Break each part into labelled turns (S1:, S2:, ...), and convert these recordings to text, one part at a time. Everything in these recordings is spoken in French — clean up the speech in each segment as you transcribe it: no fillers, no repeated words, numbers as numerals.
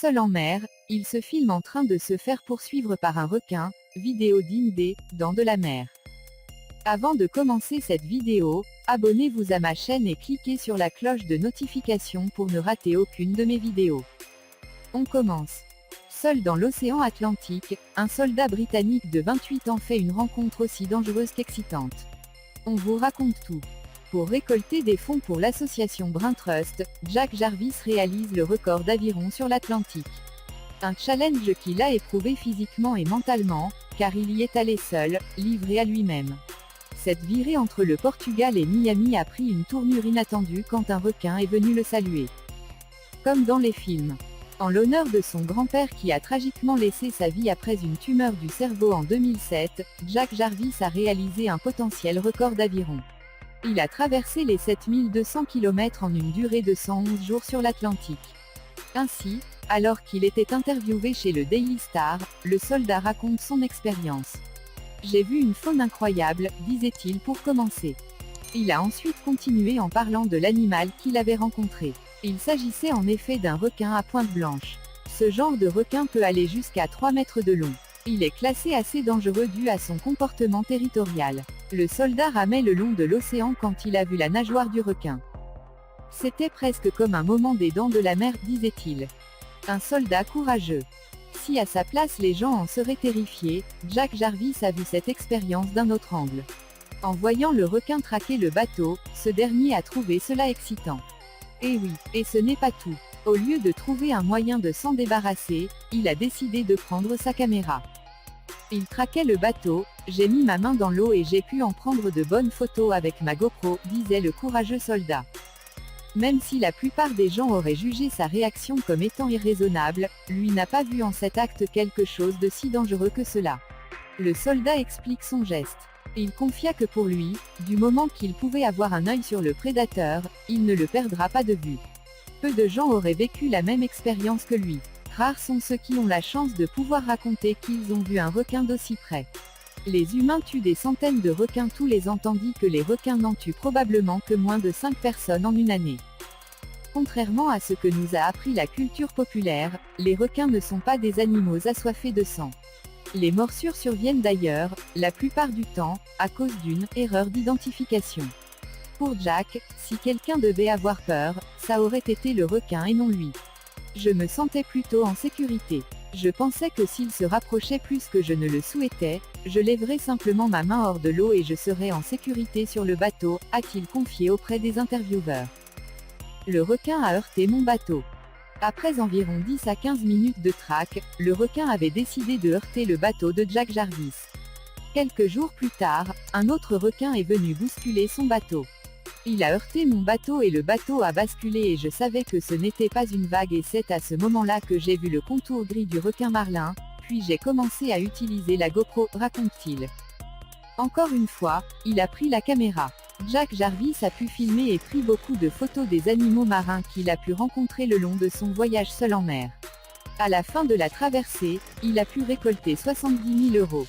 S1: Seul en mer, il se filme en train de se faire poursuivre par un requin, vidéo digne des « Dents de la mer ». Avant de commencer cette vidéo, abonnez-vous à ma chaîne et cliquez sur la cloche de notification pour ne rater aucune de mes vidéos. On commence. Seul dans l'océan Atlantique, un soldat britannique de 28 ans fait une rencontre aussi dangereuse qu'excitante. On vous raconte tout. Pour récolter des fonds pour l'association Brain Trust, Jack Jarvis réalise le record d'aviron sur l'Atlantique. Un challenge qu'il a éprouvé physiquement et mentalement, car il y est allé seul, livré à lui-même. Cette virée entre le Portugal et Miami a pris une tournure inattendue quand un requin est venu le saluer. Comme dans les films. En l'honneur de son grand-père qui a tragiquement laissé sa vie après une tumeur du cerveau en 2007, Jack Jarvis a réalisé un potentiel record d'aviron. Il a traversé les 7200 km en une durée de 111 jours sur l'Atlantique. Ainsi, alors qu'il était interviewé chez le Daily Star, le soldat raconte son expérience. « J'ai vu une faune incroyable, disait-il pour commencer. Il a ensuite continué en parlant de l'animal qu'il avait rencontré. Il s'agissait en effet d'un requin à pointe blanche. Ce genre de requin peut aller jusqu'à 3 mètres de long. Il est classé assez dangereux dû à son comportement territorial. Le soldat ramait le long de l'océan quand il a vu la nageoire du requin. C'était presque comme un moment des Dents de la mer, disait-il. Un soldat courageux. Si à sa place les gens en seraient terrifiés, Jack Jarvis a vu cette expérience d'un autre angle. En voyant le requin traquer le bateau, ce dernier a trouvé cela excitant. Et oui, et ce n'est pas tout. Au lieu de trouver un moyen de s'en débarrasser, il a décidé de prendre sa caméra. Il traquait le bateau, j'ai mis ma main dans l'eau et j'ai pu en prendre de bonnes photos avec ma GoPro, disait le courageux soldat. Même si la plupart des gens auraient jugé sa réaction comme étant irraisonnable, lui n'a pas vu en cet acte quelque chose de si dangereux que cela. Le soldat explique son geste. Il confia que pour lui, du moment qu'il pouvait avoir un œil sur le prédateur, il ne le perdra pas de vue. Peu de gens auraient vécu la même expérience que lui. Rares sont ceux qui ont la chance de pouvoir raconter qu'ils ont vu un requin d'aussi près. Les humains tuent des centaines de requins tous les ans tandis que les requins n'en tuent probablement que moins de 5 personnes en une année. Contrairement à ce que nous a appris la culture populaire, les requins ne sont pas des animaux assoiffés de sang. Les morsures surviennent d'ailleurs, la plupart du temps, à cause d'une erreur d'identification. Pour Jack, si quelqu'un devait avoir peur, ça aurait été le requin et non lui. Je me sentais plutôt en sécurité. Je pensais que s'il se rapprochait plus que je ne le souhaitais, je lèverais simplement ma main hors de l'eau et je serais en sécurité sur le bateau, a-t-il confié auprès des intervieweurs. Le requin a heurté mon bateau. Après environ 10 à 15 minutes de traque, le requin avait décidé de heurter le bateau de Jack Jarvis. Quelques jours plus tard, un autre requin est venu bousculer son bateau. Il a heurté mon bateau et le bateau a basculé et je savais que ce n'était pas une vague et c'est à ce moment-là que j'ai vu le contour gris du requin marlin, puis j'ai commencé à utiliser la GoPro, raconte-t-il. Encore une fois, il a pris la caméra. Jack Jarvis a pu filmer et pris beaucoup de photos des animaux marins qu'il a pu rencontrer le long de son voyage seul en mer. À la fin de la traversée, il a pu récolter 70 000 €.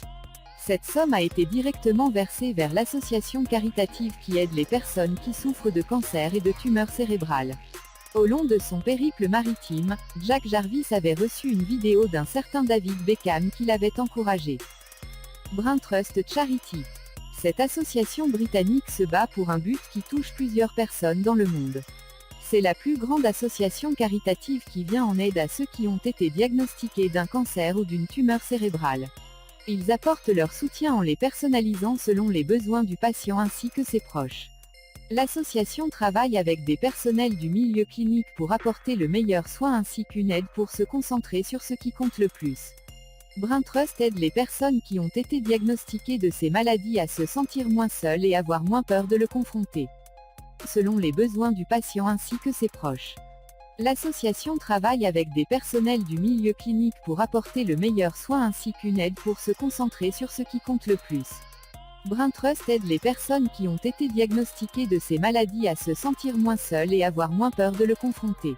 S1: Cette somme a été directement versée vers l'association caritative qui aide les personnes qui souffrent de cancer et de tumeurs cérébrales. Au long de son périple maritime, Jack Jarvis avait reçu une vidéo d'un certain David Beckham qui l'avait encouragé. Brain Trust Charity. Cette association britannique se bat pour un but qui touche plusieurs personnes dans le monde. C'est la plus grande association caritative qui vient en aide à ceux qui ont été diagnostiqués d'un cancer ou d'une tumeur cérébrale. Ils apportent leur soutien en les personnalisant selon les besoins du patient ainsi que ses proches. L'association travaille avec des personnels du milieu clinique pour apporter le meilleur soin ainsi qu'une aide pour se concentrer sur ce qui compte le plus. Brain Trust aide les personnes qui ont été diagnostiquées de ces maladies à se sentir moins seules et avoir moins peur de le confronter. Selon les besoins du patient ainsi que ses proches. L'association travaille avec des personnels du milieu clinique pour apporter le meilleur soin ainsi qu'une aide pour se concentrer sur ce qui compte le plus. Brain Trust aide les personnes qui ont été diagnostiquées de ces maladies à se sentir moins seules et avoir moins peur de le confronter.